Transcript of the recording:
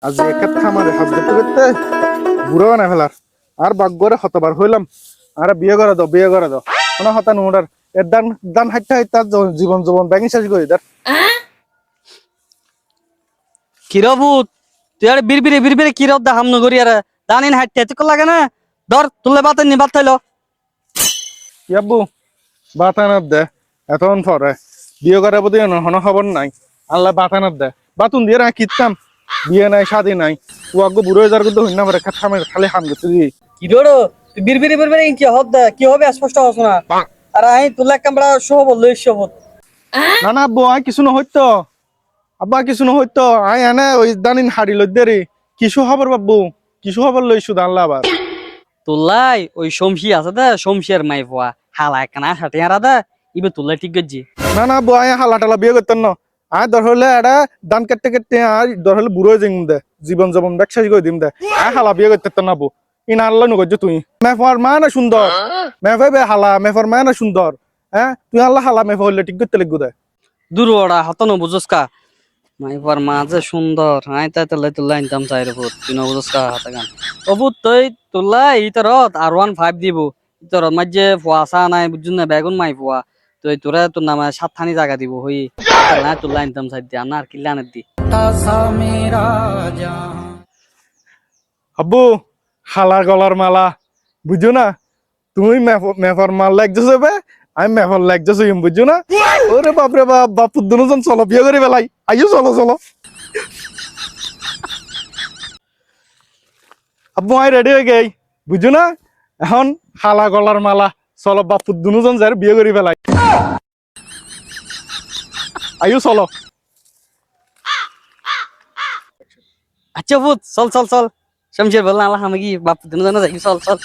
আজ একাত খামারে হাত ধরতে করতে বুড়ো বানাই ফেলার আর বাগ্যরে হতবার হইলাম আর বিয়ে করে দাও কোনো হতা নুডার এর দান দান হাইটটা তার জীবন জীবন ব্যাঙি শেষ করে দার কিরবুত তুই আর বিরবিরে কিরব দা হামন করি আর দানিন হাইতে তো লাগে না ধর তুলে বাতেন নি বাত থাইলো ইয়াব্বু বাতানার দে এতক্ষণ পরে বিয়ে করার প্রতি কোনো খবর নাই আল্লাহ বাতানার দে বাতুন দিয়ে না কিতাম বিয়ে নাই শাদি নাই ও আগে বুড়ো হয়ে যার কিন্তু হইনা পারে খালি হাম করতে দিয়ে কি ডোড়ো তুই বিরবিরে কি হদ দা কি হবে স্পষ্ট হস না আর আই তুলে কামড়া শোভ লই শোভ না না আব্বু আই কিছু নহইতো আব্বা কিছু নহইতো আই এনে ওই দানিন হাড়ি লই দে রে কিছু খবর বাব্বু কিছু খবর লইছু আল্লাহ আবার তুলাই ওই সমশি আছে দা সমশিয়ার মাই ফুয়া হালা কানা সাথে হারা দা ইবে তুলাই ঠিক গজি না না আব্বু আই হালা টালা বিয়ে করতেন না আয় দর হলে এটা দান কাটতে কাটতে আর দর হলে বুড়ো হয়ে দে জীবন জীবন ব্যবসা করে দিম দে আয় হালা বিয়ে করতে না আব্বু ইনা আল্লাহ নগজ তুই মেফর মা না সুন্দর মেফে বে হালা মেফর মা না সুন্দর হ্যাঁ তুই আল্লাহ হালা মেফ হইলে ঠিক করতে লিখবো দে দুরওড়া হতন বুঝসকা মাই পার মাঝে সুন্দর আই তাই তুলাই তুলাই ইনকাম চাই রে ভূত তুই বুঝসকা হাতে গান অবুত তুই তুলাই ইতরত R15 দিব ইতরত মাঝে ফুয়াসা নাই বুঝুন না বেগুন মাই ফুয়া তুই তোরা তোর নামে সাতখানি জায়গা দিব হই না তুলাই ইনকাম চাই দি আনার কিলানের দি আব্বু হালার গলার মালা বুঝছো না তুমি মেফর মাল লাগছো যাবে আমি মেফর লাগছো বুঝছো না ওরে বাপরে বাপ বাপুর দুজন চলো বিয়ে করে বেলাই আইও চলো চলো আব্বু আই রেডি হয়ে গেই বুঝছো না এখন হালা গলার মালা চলো বাপুর দুজন যার বিয়ে করে বেলাই আইও চলো আচ্ছা ভূত চল চল চল শমশের বললাম আল্লাহ আমি কি বাপ দিন জানা যাই চল চল